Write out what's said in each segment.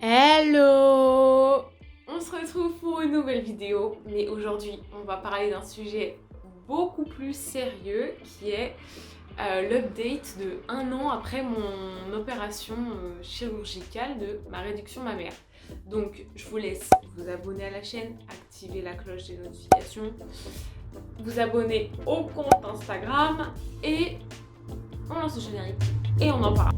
Hello! On se retrouve pour une nouvelle vidéo, mais aujourd'hui on va parler d'un sujet beaucoup plus sérieux qui est l'update de 1 an après mon opération chirurgicale de ma réduction mammaire. Donc je vous laisse vous abonner à la chaîne, activer la cloche des notifications, vous abonner au compte Instagram et on lance le générique et on en parle.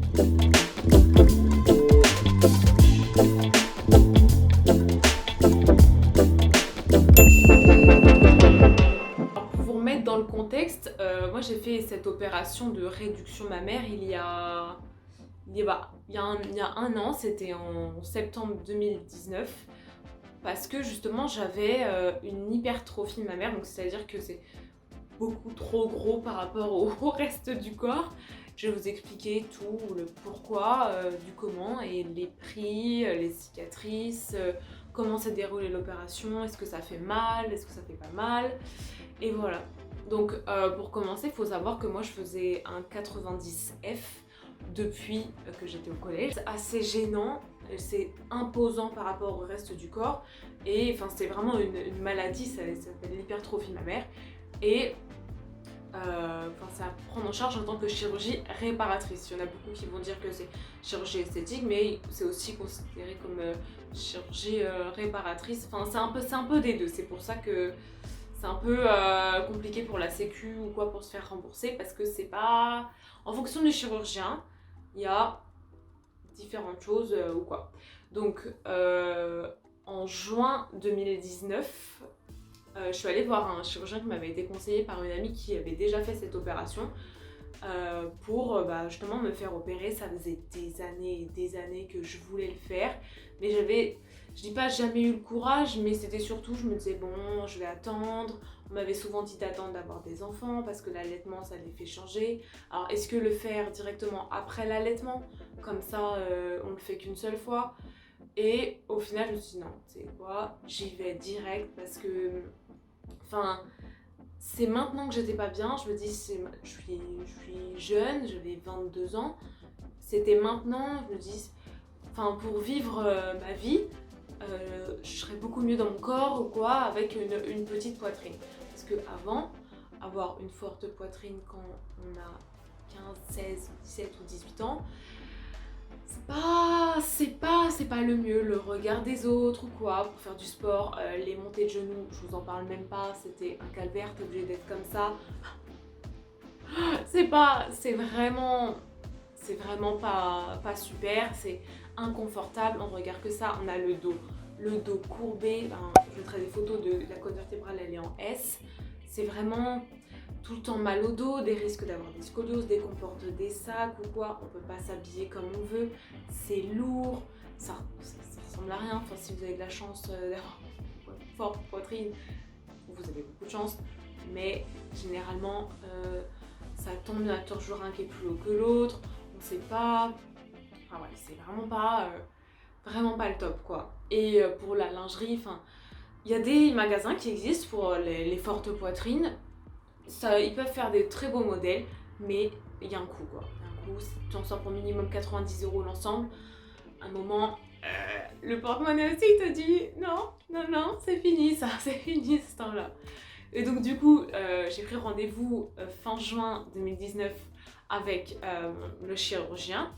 Pour vous remettre dans le contexte, moi j'ai fait cette opération de réduction mammaire il y a 1 an, c'était en septembre 2019, parce que justement j'avais une hypertrophie mammaire, donc c'est-à-dire que c'est beaucoup trop gros par rapport au reste du corps. Je vais vous expliquer tout, le pourquoi, du comment et les prix, les cicatrices, comment s'est déroulée l'opération, est-ce que ça fait mal, est-ce que ça fait pas mal, et voilà. Donc pour commencer, il faut savoir que moi je faisais un 90F depuis que j'étais au collège. C'est assez gênant, c'est imposant par rapport au reste du corps, et enfin c'est vraiment une maladie, ça s'appelle l'hypertrophie mammaire, et c'est à prendre en charge en tant que chirurgie réparatrice. Il y en a beaucoup qui vont dire que c'est chirurgie esthétique, mais c'est aussi considéré comme chirurgie réparatrice. Enfin, c'est un peu des deux. C'est pour ça que c'est un peu compliqué pour la sécu ou quoi pour se faire rembourser, parce que c'est pas... En fonction du chirurgien, il y a différentes choses ou quoi. Donc, en juin 2019, je suis allée voir un chirurgien qui m'avait été conseillé par une amie qui avait déjà fait cette opération pour justement me faire opérer. Ça faisait des années et des années que je voulais le faire, mais je dis pas jamais eu le courage, mais c'était surtout, je me disais bon, je vais attendre. On m'avait souvent dit d'attendre d'avoir des enfants parce que l'allaitement ça les fait changer. Alors est-ce que le faire directement après l'allaitement, comme ça on le fait qu'une seule fois? Et au final je me suis dit non, tu sais quoi, j'y vais direct parce que c'est maintenant que j'étais pas bien. Je me dis, je suis jeune, j'avais 22 ans. C'était maintenant, je me dis, pour vivre ma vie, je serais beaucoup mieux dans mon corps ou quoi, avec une petite poitrine. Parce que avant, avoir une forte poitrine quand on a 15, 16, 17 ou 18 ans, c'est pas le mieux. Le regard des autres ou quoi, pour faire du sport, les montées de genoux, je vous en parle même pas, c'était un calvaire, t'es obligé d'être comme ça. C'est vraiment pas super, c'est inconfortable, on regarde que ça, on a le dos courbé, je mettrai des photos de la colonne vertébrale, elle est en S, c'est vraiment tout le temps mal au dos, des risques d'avoir des scolioses, dès qu'on porte des sacs ou quoi, on peut pas s'habiller comme on veut, c'est lourd, ça ressemble à rien. Enfin, si vous avez de la chance d'avoir une forte poitrine, vous avez beaucoup de chance, mais généralement ça tombe à toujours un qui est plus haut que l'autre, on sait pas, c'est vraiment pas le top quoi. Et pour la lingerie, il y a des magasins qui existent pour les fortes poitrines. Ils peuvent faire des très beaux modèles, mais il y a un coût quoi. Il y a un coût, tu en sors pour minimum 90 € l'ensemble. À un moment, le porte-monnaie aussi il te dit non, c'est fini ça, c'est fini ce temps-là. Et donc du coup, j'ai pris rendez-vous fin juin 2019 avec le chirurgien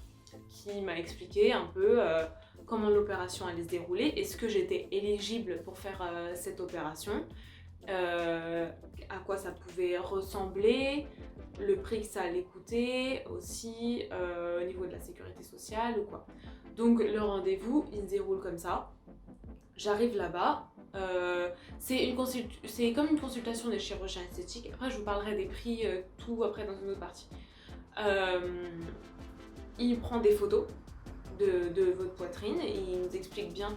qui m'a expliqué un peu comment l'opération allait se dérouler, est-ce que j'étais éligible pour faire cette opération, à quoi ça pouvait ressembler, le prix que ça allait coûter aussi, au niveau de la sécurité sociale ou quoi. Donc le rendez-vous, il se déroule comme ça. J'arrive là-bas, c'est comme une consultation des chirurgiens esthétiques. Après je vous parlerai des prix, tout après dans une autre partie. Il prend des photos de votre poitrine et il nous explique bien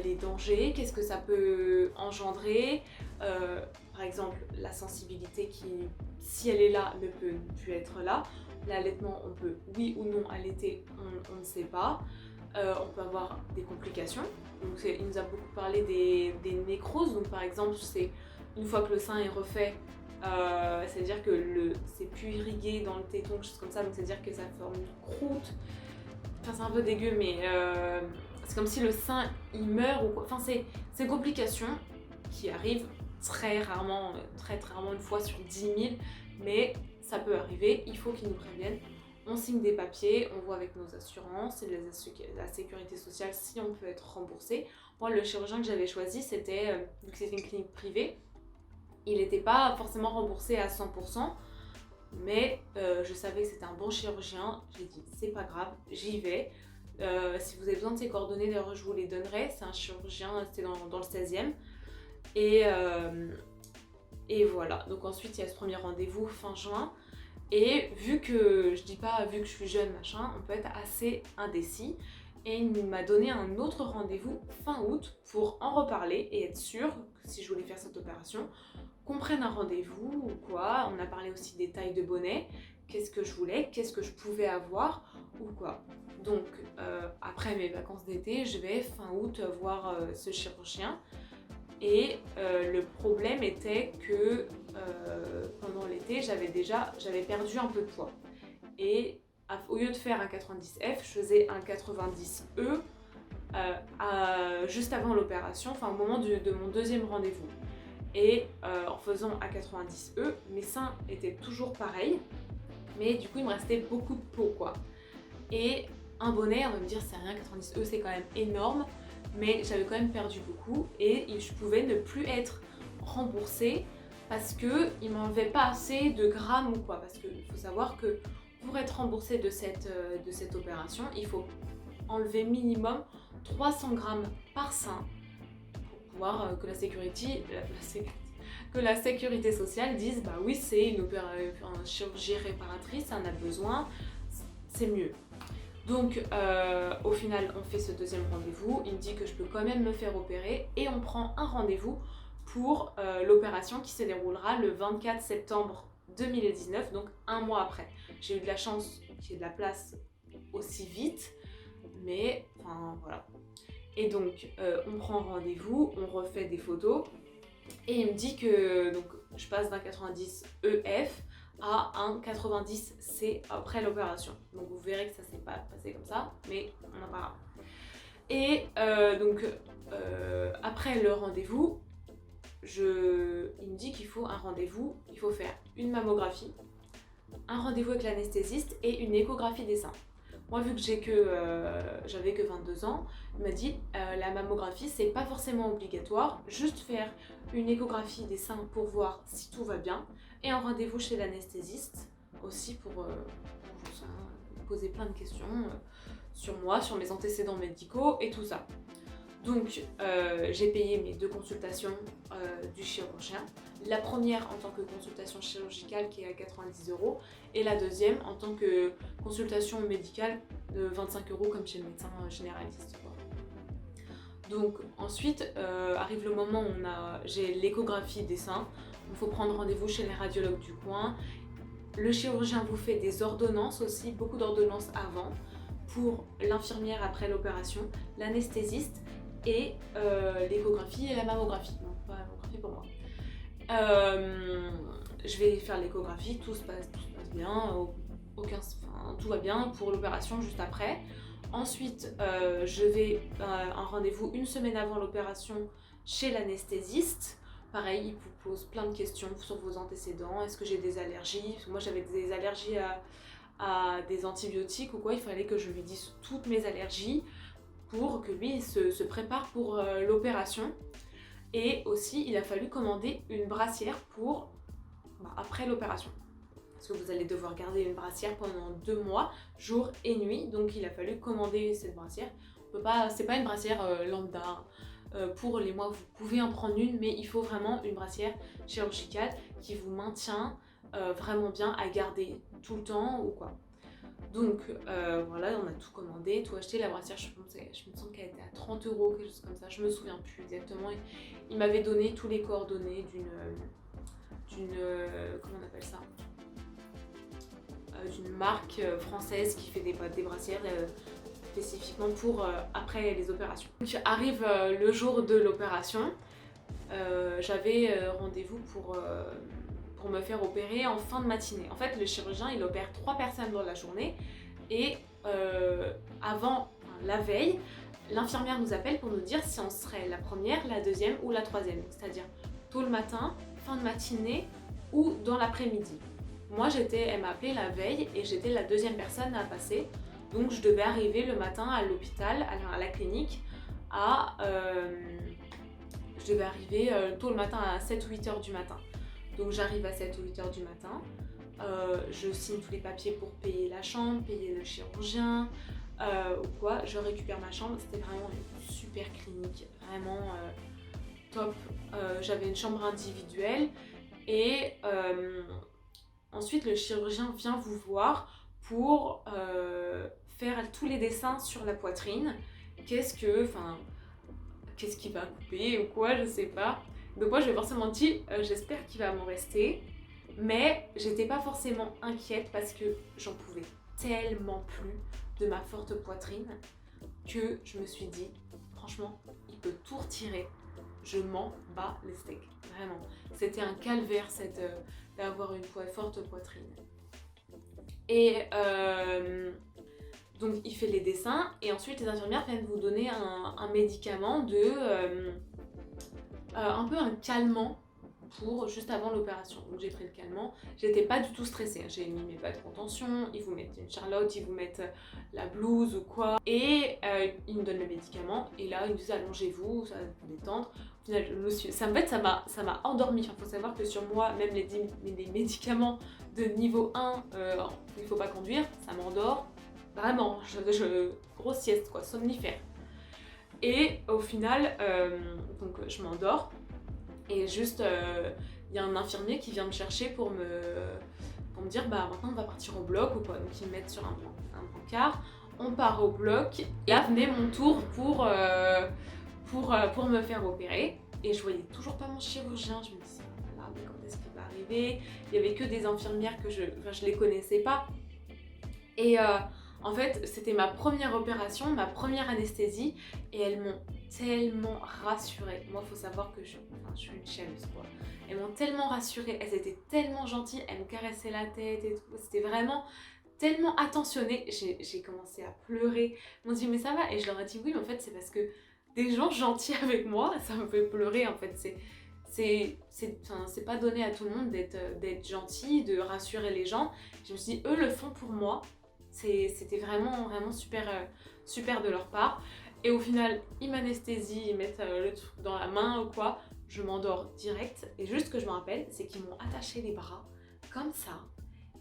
les dangers, qu'est-ce que ça peut engendrer, par exemple la sensibilité qui, si elle est là, ne peut plus être là. L'allaitement, on peut oui ou non allaiter, on ne sait pas. On peut avoir des complications. Donc il nous a beaucoup parlé des nécroses. Donc par exemple, c'est une fois que le sein est refait, c'est-à-dire que c'est plus irrigué dans le téton, quelque chose comme ça. Donc c'est-à-dire que ça forme une croûte. Enfin c'est un peu dégueu, mais c'est comme si le sein il meurt ou quoi. Enfin, c'est complications qui arrivent très rarement, très rarement, une fois sur 10 000, mais ça peut arriver, il faut qu'ils nous préviennent. On signe des papiers, on voit avec nos assurances et la sécurité sociale si on peut être remboursé. Moi, le chirurgien que j'avais choisi, c'était, vu que c'était une clinique privée, il n'était pas forcément remboursé à 100%, mais je savais que c'était un bon chirurgien. J'ai dit, c'est pas grave, j'y vais. Si vous avez besoin de ses coordonnées, d'ailleurs, je vous les donnerai. C'est un chirurgien, c'était dans le 16e. Et voilà, donc ensuite il y a ce premier rendez-vous fin juin. Et vu que, je dis pas vu que je suis jeune, machin, on peut être assez indécis. Et il m'a donné un autre rendez-vous fin août pour en reparler et être sûr que si je voulais faire cette opération, qu'on prenne un rendez-vous ou quoi. On a parlé aussi des tailles de bonnet, qu'est-ce que je voulais, qu'est-ce que je pouvais avoir ou quoi. Donc après mes vacances d'été, je vais fin août voir ce chirurgien. Et le problème était que pendant l'été, j'avais perdu un peu de poids. Et au lieu de faire un 90F, je faisais un 90E juste avant l'opération, enfin au moment de mon deuxième rendez-vous. Et en faisant un 90E, mes seins étaient toujours pareils, mais du coup il me restait beaucoup de peau quoi. Et un bonnet, on va me dire c'est rien, 90E c'est quand même énorme, mais j'avais quand même perdu beaucoup et je pouvais ne plus être remboursée parce qu'il ne m'enlevait pas assez de grammes ou quoi. Parce qu'il faut savoir que pour être remboursée de cette opération, il faut enlever minimum 300 grammes par sein pour pouvoir que la sécurité sociale dise bah oui c'est une chirurgie réparatrice, ça en a besoin, c'est mieux. Donc au final on fait ce deuxième rendez-vous, il me dit que je peux quand même me faire opérer et on prend un rendez-vous pour l'opération qui se déroulera le 24 septembre 2019, donc un mois après. J'ai eu de la chance qu'il y ait de la place aussi vite, mais enfin voilà. Et donc on prend rendez-vous, on refait des photos et il me dit que donc, je passe d'un 90 EF à un 90C après l'opération. Donc vous verrez que ça s'est pas passé comme ça, mais on en parlera. Et après le rendez-vous, il me dit qu'il faut un rendez-vous, il faut faire une mammographie, un rendez-vous avec l'anesthésiste et une échographie des seins. Moi, vu que j'avais que 22 ans, il m'a dit la mammographie c'est pas forcément obligatoire, juste faire une échographie des seins pour voir si tout va bien et un rendez-vous chez l'anesthésiste aussi pour poser plein de questions sur moi, sur mes antécédents médicaux et tout ça. Donc j'ai payé mes 2 consultations du chirurgien. La première en tant que consultation chirurgicale qui est à 90 € et la deuxième en tant que consultation médicale de 25 € comme chez le médecin généraliste. Donc ensuite arrive le moment où j'ai l'échographie des seins. Il faut prendre rendez-vous chez les radiologues du coin. Le chirurgien vous fait des ordonnances aussi, beaucoup d'ordonnances avant pour l'infirmière après l'opération, l'anesthésiste et l'échographie et la mammographie. Non, pas la mammographie pour moi. Je vais faire l'échographie, tout se passe bien, tout va bien pour l'opération juste après. Ensuite, je vais un rendez-vous une semaine avant l'opération chez l'anesthésiste. Pareil, il vous pose plein de questions sur vos antécédents. Est-ce que j'ai des allergies? Parce que moi, j'avais des allergies à des antibiotiques ou quoi. Il fallait que je lui dise toutes mes allergies pour que lui se prépare pour l'opération. Et aussi, il a fallu commander une brassière pour après l'opération. Parce que vous allez devoir garder une brassière pendant 2 mois, jour et nuit. Donc il a fallu commander cette brassière. C'est pas une brassière lambda. Pour les mois, vous pouvez en prendre une, mais il faut vraiment une brassière chirurgicale qui vous maintient vraiment bien à garder tout le temps ou quoi. Donc voilà, on a tout commandé, tout acheté. La brassière, je me sens qu'elle était à 30 €, quelque chose comme ça, je me souviens plus exactement. Il m'avait donné tous les coordonnées d'une comment on appelle ça, d'une marque française qui fait des brassières spécifiquement pour après les opérations. Donc arrive le jour de l'opération, j'avais rendez-vous pour me faire opérer en fin de matinée. En fait, le chirurgien, il opère 3 personnes dans la journée et la veille, l'infirmière nous appelle pour nous dire si on serait la première, la deuxième ou la troisième, c'est-à-dire tôt le matin, fin de matinée ou dans l'après-midi. Moi elle m'a appelé la veille et j'étais la deuxième personne à passer, donc je devais arriver le matin à l'hôpital, à la clinique, je devais arriver tôt le matin à 7 ou 8 heures du matin. Donc j'arrive à 7 ou 8 heures du matin, je signe tous les papiers pour payer la chambre, payer le chirurgien, ou quoi, je récupère ma chambre. C'était vraiment une super clinique, vraiment top. J'avais une chambre individuelle et ensuite le chirurgien vient vous voir pour faire tous les dessins sur la poitrine. Qu'est-ce qu'il va couper ou quoi, je sais pas. Donc moi je vais forcément dire j'espère qu'il va m'en rester, mais j'étais pas forcément inquiète parce que j'en pouvais tellement plus de ma forte poitrine que je me suis dit franchement il peut tout retirer, je m'en bats les steaks, vraiment. C'était un calvaire d'avoir une forte poitrine. Et donc il fait les dessins et ensuite les infirmières viennent vous donner un médicament un peu un calmant pour juste avant l'opération. Donc j'ai pris le calmant, j'étais pas du tout stressée, j'ai mis mes bas de contention, ils vous mettent une charlotte, ils vous mettent la blouse ou quoi, et ils me donnent le médicament, et là ils me disent allongez-vous, ça va vous détendre. Au final, ça m'a endormie. Enfin, faut savoir que sur moi, même les médicaments de niveau 1, il faut pas conduire, ça m'endort, vraiment, grosse sieste quoi, somnifère. Et au final, donc je m'endors. Et juste, y a un infirmier qui vient me chercher pour me dire bah maintenant on va partir au bloc ou quoi. Donc ils me mettent sur un brancard, on part au bloc. Et là venait mon tour pour me faire opérer. Et je voyais toujours pas mon chirurgien. Je me disais là mais quand est-ce qu'il va arriver? Il y avait que des infirmières que je les connaissais pas. Et en fait, c'était ma première opération, ma première anesthésie, et elles m'ont tellement rassurée. Moi, il faut savoir que je suis une chialeuse, quoi. Elles m'ont tellement rassurée, elles étaient tellement gentilles, elles me caressaient la tête et tout. C'était vraiment tellement attentionné. J'ai commencé à pleurer. Ils m'ont dit mais ça va? Et je leur ai dit oui, mais en fait, c'est parce que des gens gentils avec moi, ça me fait pleurer en fait. C'est pas donné à tout le monde d'être gentil, de rassurer les gens. Je me suis dit, eux le font pour moi. C'était vraiment super, super de leur part. Et au final, ils m'anesthésient, ils mettent le truc dans la main ou quoi. Je m'endors direct. Et juste ce que je me rappelle, c'est qu'ils m'ont attaché les bras comme ça.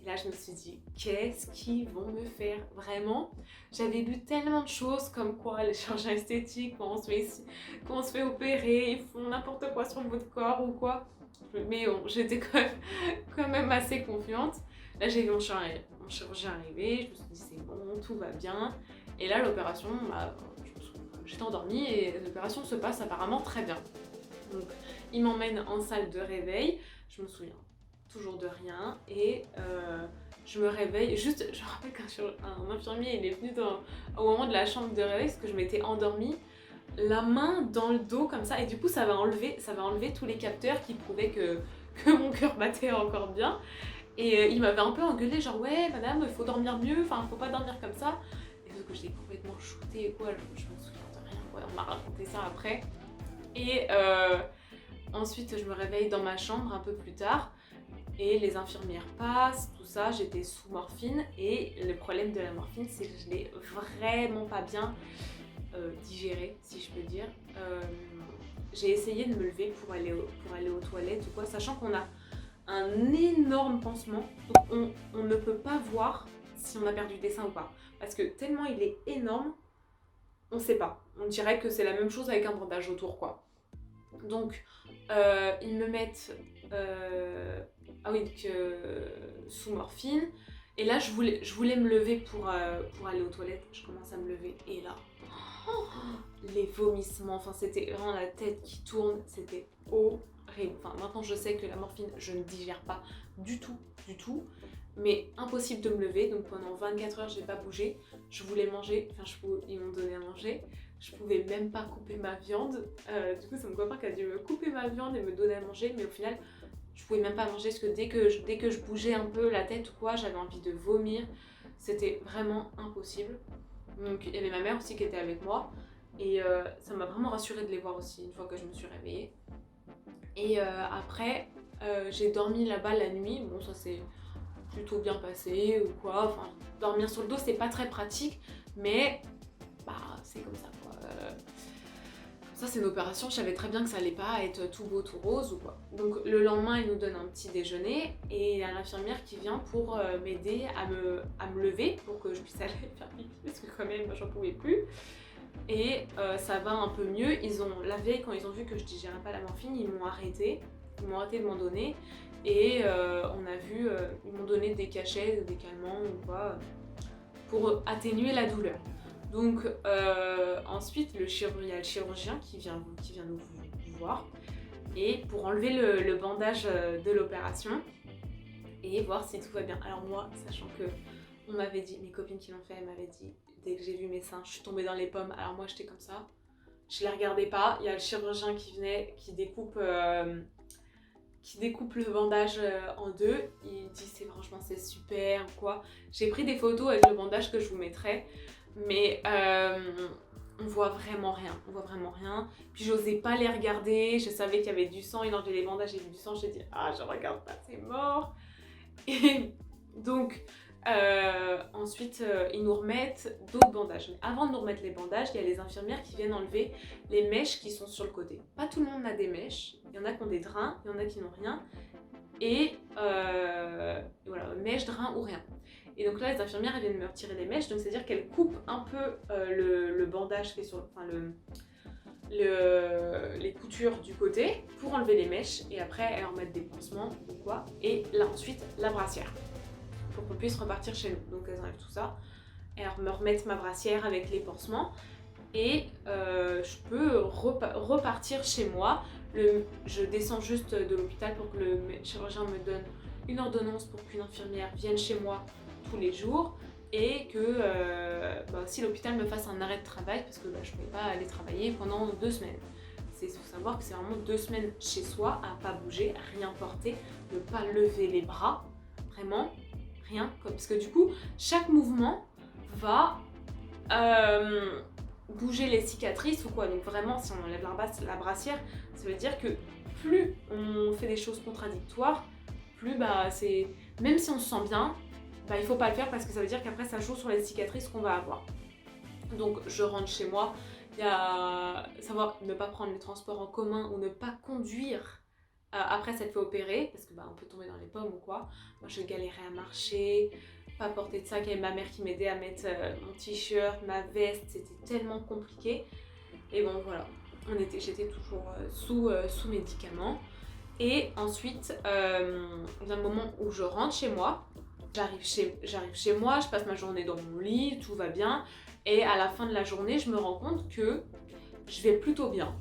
Et là, je me suis dit, qu'est-ce qu'ils vont me faire? Vraiment, j'avais lu tellement de choses comme quoi les chirurgiens esthétiques, quand on se fait opérer, ils font n'importe quoi sur votre corps ou quoi. Mais bon, j'étais quand même assez confiante. Là, j'ai vu mon chirurgien arriver, je me suis dit c'est bon, tout va bien. Et là, l'opération, j'étais endormie et l'opération se passe apparemment très bien. Donc, il m'emmène en salle de réveil, je me souviens toujours de rien, et je me réveille, juste, je me rappelle qu'un infirmier il est venu au moment de la chambre de réveil, parce que je m'étais endormie, la main dans le dos comme ça, et du coup ça va enlever tous les capteurs qui prouvaient que mon cœur battait encore bien. Et il m'avait un peu engueulé, genre ouais madame, il faut dormir mieux, enfin faut pas dormir comme ça. Et parce que j'étais complètement shootée et quoi, je me souviens de rien, quoi. On m'a raconté ça après. Et ensuite je me réveille dans ma chambre un peu plus tard. Et les infirmières passent, tout ça, j'étais sous morphine. Et le problème de la morphine, c'est que je l'ai vraiment pas bien digérée, si je peux dire. J'ai essayé de me lever pour aller aux toilettes ou quoi, sachant qu'on a un énorme pansement, donc on ne peut pas voir si on a perdu des seins ou pas, parce que tellement il est énorme, on sait pas, on dirait que c'est la même chose avec un bandage autour quoi. Donc ils me mettent sous morphine, et là je voulais me lever pour aller aux toilettes, je commence à me lever et là les vomissements, enfin c'était vraiment la tête qui tourne, c'était horrible. Enfin, maintenant je sais que la morphine je ne digère pas du tout, mais impossible de me lever, donc pendant 24 heures j'ai pas bougé. Je voulais manger, ils m'ont donné à manger, je pouvais même pas couper ma viande, du coup c'est mon copain qui a dû me couper ma viande et me donner à manger, mais au final je pouvais même pas manger parce que dès que je bougeais un peu la tête ou quoi, j'avais envie de vomir, c'était vraiment impossible. Donc il y avait ma mère aussi qui était avec moi. Et ça m'a vraiment rassurée de les voir aussi une fois que je me suis réveillée. Et après, j'ai dormi là-bas la nuit. Bon, ça s'est plutôt bien passé ou quoi. Enfin, dormir sur le dos, c'est pas très pratique, mais bah, c'est comme ça, quoi. Ça, c'est une opération, je savais très bien que ça allait pas être tout beau, tout rose ou quoi. Donc le lendemain, il nous donne un petit déjeuner et il y a l'infirmière qui vient pour m'aider à me lever pour que je puisse aller faire pipi parce que quand même, j'en pouvais plus. Et ça va un peu mieux. Ils ont lavé, quand ils ont vu que je digérais pas la morphine, ils m'ont arrêté de m'en donner. Et on a vu, ils m'ont donné des cachets, des calmants ou quoi, pour atténuer la douleur. Donc ensuite, il y a le chirurgien qui vient nous voir et pour enlever le bandage de l'opération et voir si tout va bien. Alors moi, sachant que on m'avait dit, mes copines qui l'ont fait, elles m'avaient dit, dès que j'ai vu mes seins, je suis tombée dans les pommes. Alors moi, j'étais comme ça. Je les regardais pas. Il y a le chirurgien qui venait, qui découpe le bandage en deux. Il dit, franchement, c'est super ou quoi. J'ai pris des photos avec le bandage que je vous mettrai. Mais on voit vraiment rien. Puis j'osais pas les regarder. Je savais qu'il y avait du sang. Il enlevait les bandages, il y avait du sang. J'ai dit, je regarde pas, c'est mort. Et donc... ensuite, ils nous remettent d'autres bandages. Mais avant de nous remettre les bandages, il y a les infirmières qui viennent enlever les mèches qui sont sur le côté. Pas tout le monde a des mèches. Il y en a qui ont des drains, il y en a qui n'ont rien. Et voilà, mèches, drains ou rien. Et donc là, les infirmières elles viennent me retirer les mèches. Donc c'est-à-dire qu'elles coupent un peu le bandage fait sur, les coutures du côté pour enlever les mèches. Et après, elles remettent des pansements ou quoi. Et là ensuite, la brassière. Pour qu'on puisse repartir chez nous. Donc elles enlèvent tout ça. Et elles me remettent ma brassière avec les pansements. Et je peux repartir chez moi. Je descends juste de l'hôpital pour que le chirurgien me donne une ordonnance pour qu'une infirmière vienne chez moi tous les jours. Et que si l'hôpital me fasse un arrêt de travail parce que je ne pouvais pas aller travailler pendant 2 semaines. Il faut savoir que c'est vraiment 2 semaines chez soi, à pas bouger, à rien porter, ne pas lever les bras. Vraiment. Rien, parce que du coup, chaque mouvement va bouger les cicatrices ou quoi. Donc vraiment, si on enlève la brassière, ça veut dire que plus on fait des choses contradictoires, plus c'est... Même si on se sent bien, il faut pas le faire parce que ça veut dire qu'après ça joue sur les cicatrices qu'on va avoir. Donc je rentre chez moi, il y a savoir ne pas prendre les transports en commun ou ne pas conduire après s'être fait opérer, parce que on peut tomber dans les pommes ou quoi. Moi je galérais à marcher, pas porter de sac, il y avait ma mère qui m'aidait à mettre mon t-shirt, ma veste, c'était tellement compliqué. Et bon voilà, j'étais toujours sous médicaments. Et ensuite, vient le moment où je rentre chez moi, j'arrive chez moi, je passe ma journée dans mon lit, tout va bien. Et à la fin de la journée, je me rends compte que je vais plutôt bien.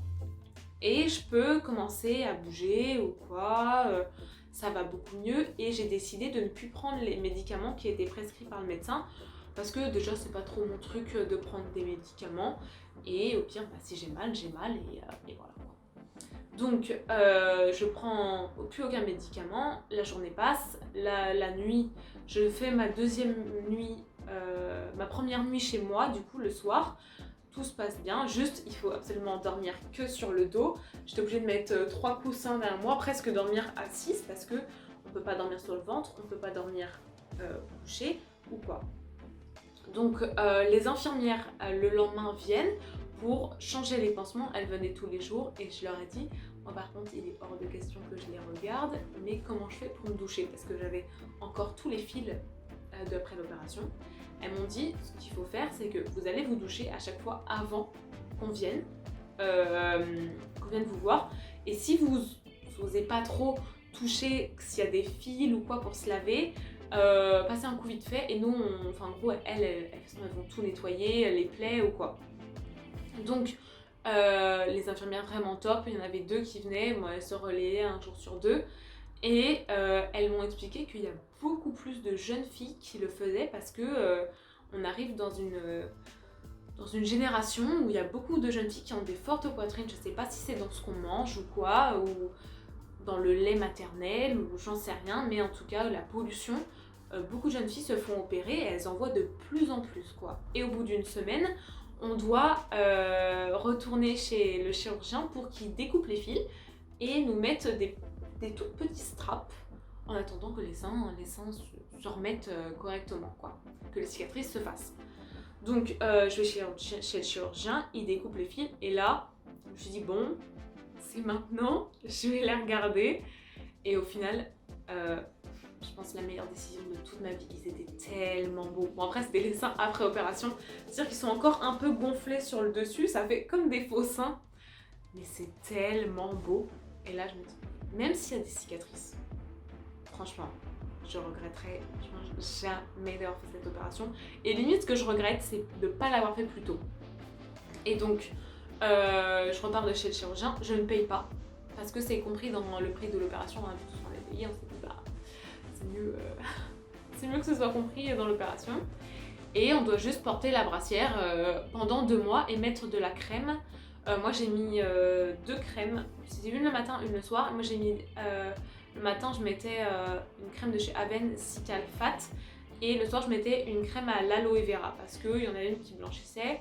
Et je peux commencer à bouger ou quoi, ça va beaucoup mieux. Et j'ai décidé de ne plus prendre les médicaments qui étaient prescrits par le médecin. Parce que déjà, c'est pas trop mon truc de prendre des médicaments. Et au pire, si j'ai mal et voilà. Donc, je prends plus aucun médicament, la journée passe, la nuit, je fais ma deuxième nuit, ma première nuit chez moi, du coup, le soir. Tout se passe bien, juste il faut absolument dormir que sur le dos. J'étais obligée de mettre 3 coussins derrière moi, presque dormir assise parce que on peut pas dormir sur le ventre, on peut pas dormir couché ou quoi. Donc les infirmières le lendemain viennent pour changer les pansements, elles venaient tous les jours et je leur ai dit, moi par contre il est hors de question que je les regarde, mais comment je fais pour me doucher parce que j'avais encore tous les fils d'après l'opération. Elles m'ont dit, ce qu'il faut faire, c'est que vous allez vous doucher à chaque fois avant qu'on vienne vous voir. Et si vous n'osez pas trop toucher, s'il y a des fils ou quoi pour se laver, passez un coup vite fait. Et nous, en gros, elles vont tout nettoyer, les plaies ou quoi. Donc, les infirmières vraiment top, il y en avait 2 qui venaient, moi elles se relayaient un jour sur 2. Et elles m'ont expliqué qu'il y a beaucoup plus de jeunes filles qui le faisaient parce que on arrive dans une génération où il y a beaucoup de jeunes filles qui ont des fortes poitrines. Je sais pas si c'est dans ce qu'on mange ou quoi, ou dans le lait maternel, ou j'en sais rien, mais en tout cas la pollution, beaucoup de jeunes filles se font opérer et elles en voient de plus en plus quoi. Et au bout d'une semaine, on doit retourner chez le chirurgien pour qu'il découpe les fils et nous mette des tout petits straps en attendant que les seins se remettent correctement, quoi, que les cicatrices se fassent. Donc je vais chez le chirurgien, il découpe les fils et là, je me suis dit bon, c'est maintenant, je vais les regarder. Et au final, je pense la meilleure décision de toute ma vie, ils étaient tellement beaux. Bon après c'était les seins après opération, c'est-à-dire qu'ils sont encore un peu gonflés sur le dessus, ça fait comme des faux seins, mais c'est tellement beau. Et là je me dis, même s'il y a des cicatrices, franchement, je regretterais jamais d'avoir fait cette opération. Et limite, ce que je regrette, c'est de ne pas l'avoir fait plus tôt. Et donc, je repars de chez le chirurgien, je ne paye pas, parce que c'est compris dans le prix de l'opération, hein, vu qu'on est payé, on s'est dit, bah, c'est mieux que ce soit compris dans l'opération. Et on doit juste porter la brassière pendant 2 mois et mettre de la crème. Moi j'ai mis 2 crèmes, c'était une le matin, une le soir. Moi j'ai mis le matin je mettais une crème de chez Aven Cical Fat et le soir je mettais une crème à l'aloe vera parce qu'il y en avait une qui blanchissait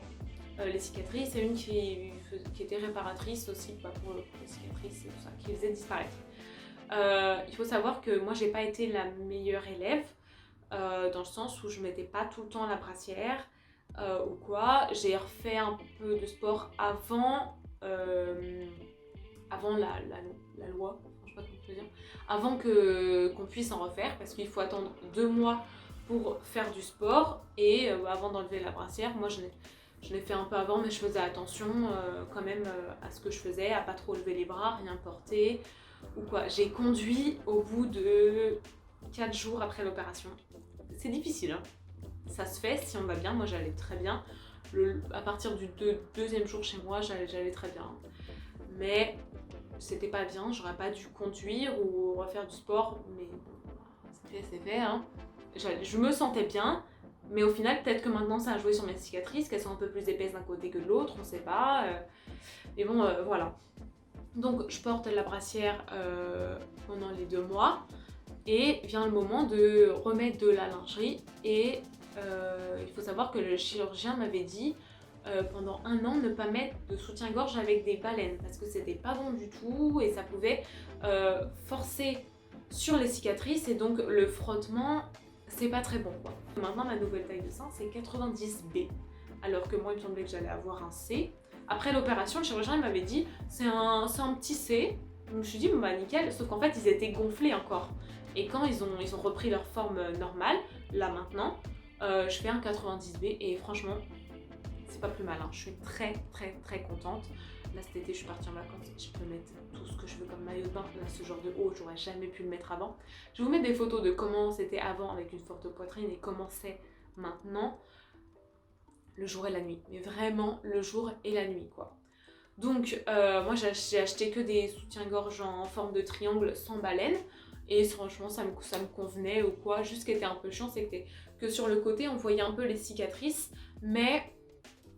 les cicatrices et une qui était réparatrice aussi pour les cicatrices et tout ça, qui faisait disparaître. Il faut savoir que moi j'ai pas été la meilleure élève dans le sens où je mettais pas tout le temps la brassière ou quoi. J'ai refait un peu de sport avant la loi, je sais pas comment je peux dire, avant qu'on puisse en refaire parce qu'il faut attendre 2 mois pour faire du sport et avant d'enlever la brassière. Moi je l'ai fait un peu avant mais je faisais attention quand même à ce que je faisais, à pas trop lever les bras, rien porter ou quoi. J'ai conduit au bout de 4 jours après l'opération. C'est difficile, hein. Ça se fait si on va bien, moi j'allais très bien. À partir du deuxième jour chez moi, j'allais très bien. Mais c'était pas bien, j'aurais pas dû conduire ou refaire du sport, mais c'est fait, hein. Je me sentais bien, mais au final, peut-être que maintenant ça a joué sur mes cicatrices, qu'elles sont un peu plus épaisses d'un côté que de l'autre, on sait pas. Mais bon, voilà. Donc je porte la brassière pendant les 2 mois. Et vient le moment de remettre de la lingerie et il faut savoir que le chirurgien m'avait dit pendant 1 an ne pas mettre de soutien-gorge avec des baleines parce que c'était pas bon du tout et ça pouvait forcer sur les cicatrices et donc le frottement c'est pas très bon quoi. Maintenant ma nouvelle taille de sein c'est 90B alors que moi il me semblait que j'allais avoir un C. Après l'opération le chirurgien il m'avait dit c'est un petit C. Je me suis dit bon bah nickel, sauf qu'en fait ils étaient gonflés encore. Et quand ils ont repris leur forme normale, là maintenant, je fais un 90B et franchement, c'est pas plus mal, hein. Je suis très très très contente. Là cet été je suis partie en vacances, je peux mettre tout ce que je veux comme maillot de bain. Là ce genre de haut, j'aurais jamais pu le mettre avant. Je vais vous mettre des photos de comment c'était avant avec une forte poitrine et comment c'est maintenant. Le jour et la nuit, mais vraiment le jour et la nuit quoi. Donc moi j'ai acheté que des soutiens-gorge en forme de triangle sans baleine. Et franchement ça me convenait ou quoi. Juste ce qui était un peu chiant c'est que sur le côté on voyait un peu les cicatrices mais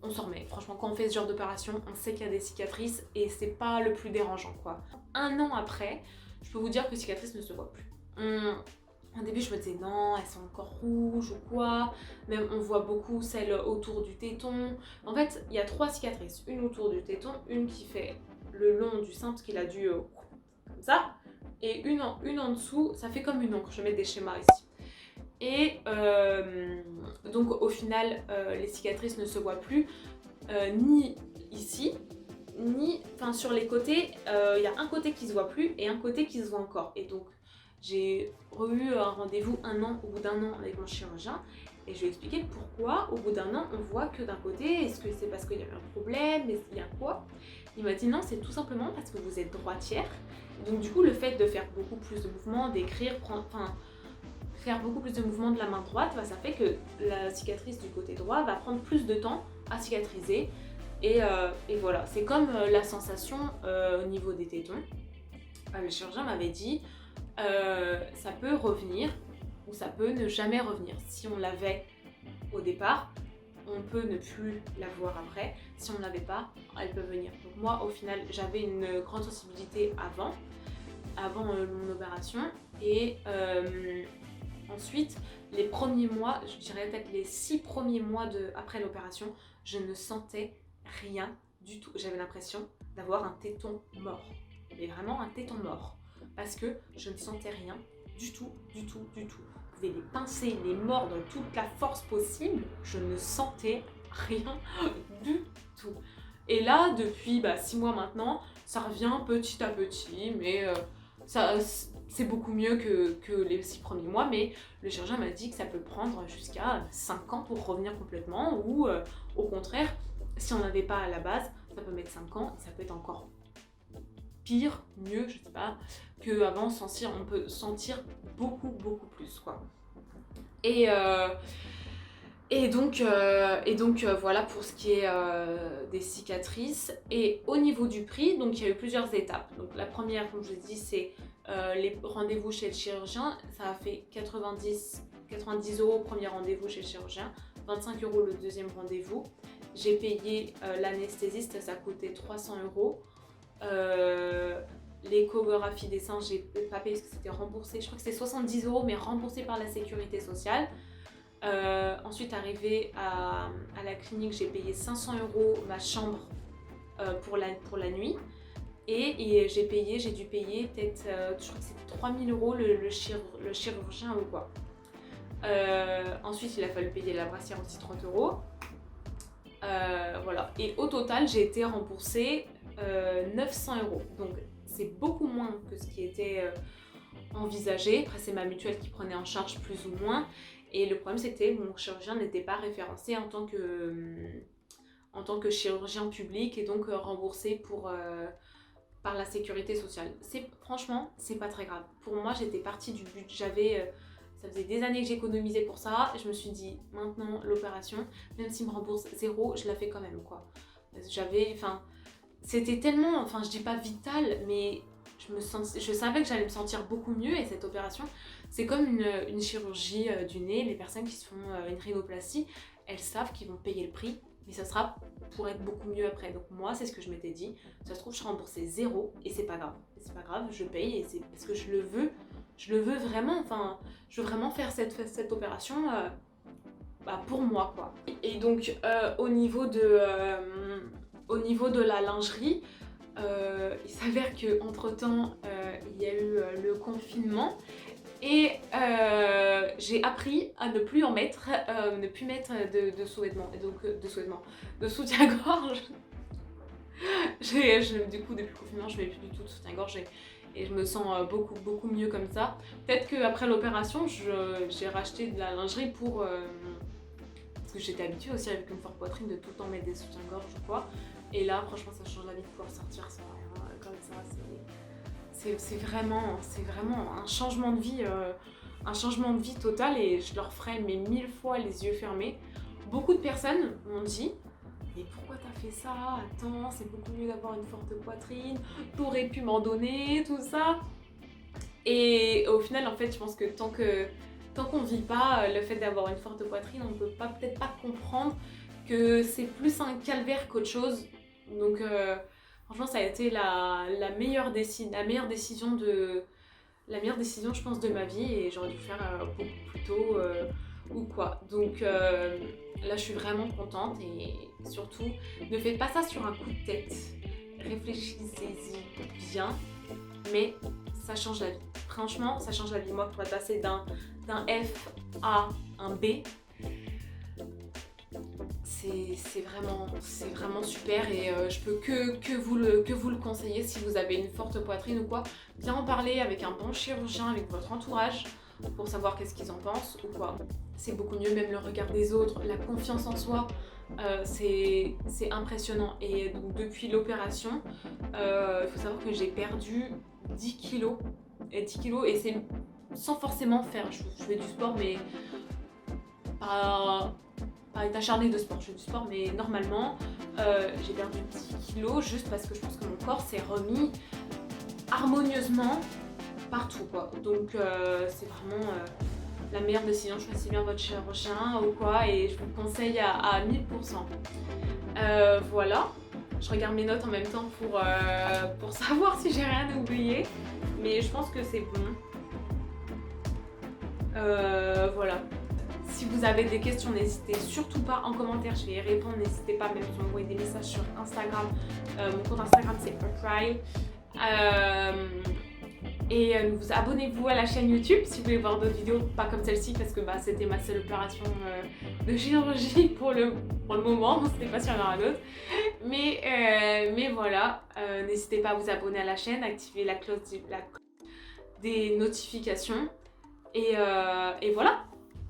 on s'en remet. Franchement quand on fait ce genre d'opération on sait qu'il y a des cicatrices et c'est pas le plus dérangeant quoi. 1 an après je peux vous dire que les cicatrices ne se voient plus. Au début je me disais non elles sont encore rouges ou quoi. Même on voit beaucoup celles autour du téton. En fait il y a 3 cicatrices. Une autour du téton, une qui fait le long du sein parce qu'il a dû comme ça. Et une en dessous, ça fait comme une encre, je vais mettre des schémas ici. Et donc au final, les cicatrices ne se voient plus, ni ici, ni sur les côtés. Il y a un côté qui se voit plus et un côté qui se voit encore. Et donc j'ai eu un rendez-vous au bout d'un an avec mon chirurgien. Et je lui ai expliqué pourquoi au bout d'1 an on voit que d'un côté, est-ce que c'est parce qu'il y avait un problème, est-ce qu'il y a quoi? Il m'a dit non, c'est tout simplement parce que vous êtes droitière. Donc du coup le fait de faire beaucoup plus de mouvements, d'écrire, faire beaucoup plus de mouvements de la main droite, ça fait que la cicatrice du côté droit va prendre plus de temps à cicatriser. Et voilà, c'est comme la sensation au niveau des tétons. Le chirurgien m'avait dit ça peut revenir ou ça peut ne jamais revenir. Si on l'avait au départ, on peut ne plus la voir après. Si on ne l'avait pas, elle peut venir. Donc moi au final j'avais une grande sensibilité avant mon opération et Ensuite, les premiers mois, je dirais peut-être les 6 premiers mois après l'opération, je ne sentais rien du tout. J'avais l'impression d'avoir un téton mort. Mais vraiment un téton mort. Parce que je ne sentais rien du tout, du tout, du tout. Je pouvais les pincer, les mordre dans toute la force possible. Je ne sentais rien du tout. Et là, depuis 6 mois maintenant, ça revient petit à petit, mais c'est beaucoup mieux que les 6 premiers mois. Mais le chirurgien m'a dit que ça peut prendre jusqu'à 5 ans pour revenir complètement, ou au contraire, si on n'avait pas à la base, ça peut mettre 5 ans, et ça peut être encore pire, mieux, je sais pas, qu'avant, on peut sentir beaucoup, beaucoup plus, quoi. Et donc voilà pour ce qui est des cicatrices. Et au niveau du prix, donc il y a eu plusieurs étapes. Donc la première, comme je vous ai dit, c'est les rendez-vous chez le chirurgien. Ça a fait 90 € le premier rendez-vous chez le chirurgien, 25 € le deuxième rendez-vous. J'ai payé l'anesthésiste, ça coûtait 300 €. L'échographie des seins, j'ai pas payé parce que c'était remboursé. Je crois que c'était 70 € mais remboursé par la sécurité sociale. Ensuite, arrivé à la clinique, j'ai payé 500 € ma chambre pour la nuit. Et j'ai dû payer peut-être, je crois que c'était 3000 € le chirurgien ou quoi. Ensuite, il a fallu payer la brassière aussi 30 €. Voilà. Et au total, j'ai été remboursée 900 €. Donc, c'est beaucoup moins que ce qui était envisagé. Après, c'est ma mutuelle qui prenait en charge plus ou moins. Et le problème, c'était que mon chirurgien n'était pas référencé en tant que chirurgien public et donc remboursé par la sécurité sociale. Franchement, c'est pas très grave. Pour moi, j'étais partie du but. Ça faisait des années que j'économisais pour ça. Je me suis dit, maintenant, l'opération, même s'il me rembourse 0, je la fais quand même, quoi. C'était tellement, je dis pas vital, mais je savais que j'allais me sentir beaucoup mieux. Et cette opération, c'est comme une chirurgie du nez. Les personnes qui se font une rhinoplastie, elles savent qu'ils vont payer le prix, mais ça sera pour être beaucoup mieux après. Donc moi, c'est ce que je m'étais dit. Ça se trouve, je serai remboursée 0 et c'est pas grave. C'est pas grave, je paye et c'est parce que je le veux. Je le veux vraiment. Je veux vraiment faire cette opération pour moi, quoi. Et donc, au niveau de la lingerie, il s'avère qu'entre-temps, il y a eu le confinement. Et j'ai appris à ne plus en mettre, ne plus mettre de sous-vêtements, et donc de soutien-gorge. Du coup, depuis le confinement, je ne mets plus du tout de soutien-gorge et je me sens beaucoup, beaucoup mieux comme ça. Peut-être qu'après l'opération, j'ai racheté de la lingerie parce que j'étais habituée aussi avec une forte poitrine de tout le temps mettre des soutiens-gorge ou quoi. Et là, franchement, ça change la vie de pouvoir sortir sans rien comme ça. C'est vraiment un changement de vie, total, et je leur ferai 1000 fois les yeux fermés. Beaucoup de personnes m'ont dit « Mais pourquoi t'as fait ça? Attends, c'est beaucoup mieux d'avoir une forte poitrine, t'aurais pu m'en donner, tout ça. » Et au final, en fait, je pense que tant qu'on vit pas le fait d'avoir une forte poitrine, on peut peut-être pas comprendre que c'est plus un calvaire qu'autre chose. Donc franchement, ça a été la meilleure décision, je pense, de ma vie, et j'aurais dû le faire beaucoup plus tôt ou quoi. Donc là, je suis vraiment contente, et surtout, ne faites pas ça sur un coup de tête. Réfléchissez-y bien, mais ça change la vie. Franchement, ça change la vie. Moi, pour passer d'un F à un B, c'est vraiment super, et je peux que vous le conseiller si vous avez une forte poitrine ou quoi. Bien en parler avec un bon chirurgien, avec votre entourage, pour savoir qu'est-ce qu'ils en pensent ou quoi. C'est beaucoup mieux, même le regard des autres, la confiance en soi, c'est impressionnant. Et donc depuis l'opération, il faut savoir que j'ai perdu 10 kilos, et c'est sans forcément faire, je fais du sport, mais pas être acharnée de sport, je fais du sport, mais normalement j'ai perdu 10 kilos juste parce que je pense que mon corps s'est remis harmonieusement partout, quoi. Donc c'est vraiment la meilleure décision. Choisissez bien votre chirurgien ou quoi, et je vous le conseille à 1000%. Voilà, je regarde mes notes en même temps pour savoir si j'ai rien oublié, mais je pense que c'est bon. Voilà. Si vous avez des questions, n'hésitez surtout pas en commentaire, je vais y répondre. N'hésitez pas même à m'envoyer des messages sur Instagram. Mon compte Instagram c'est Earthrise. Abonnez-vous à la chaîne YouTube si vous voulez voir d'autres vidéos, pas comme celle-ci parce que c'était ma seule opération de chirurgie pour le moment, on ne sait pas s'il y en aura d'autres. Mais voilà, n'hésitez pas à vous abonner à la chaîne, activer la cloche des notifications. Et voilà,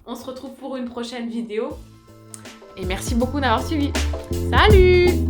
on se retrouve pour une prochaine vidéo. Et merci beaucoup d'avoir suivi. Salut!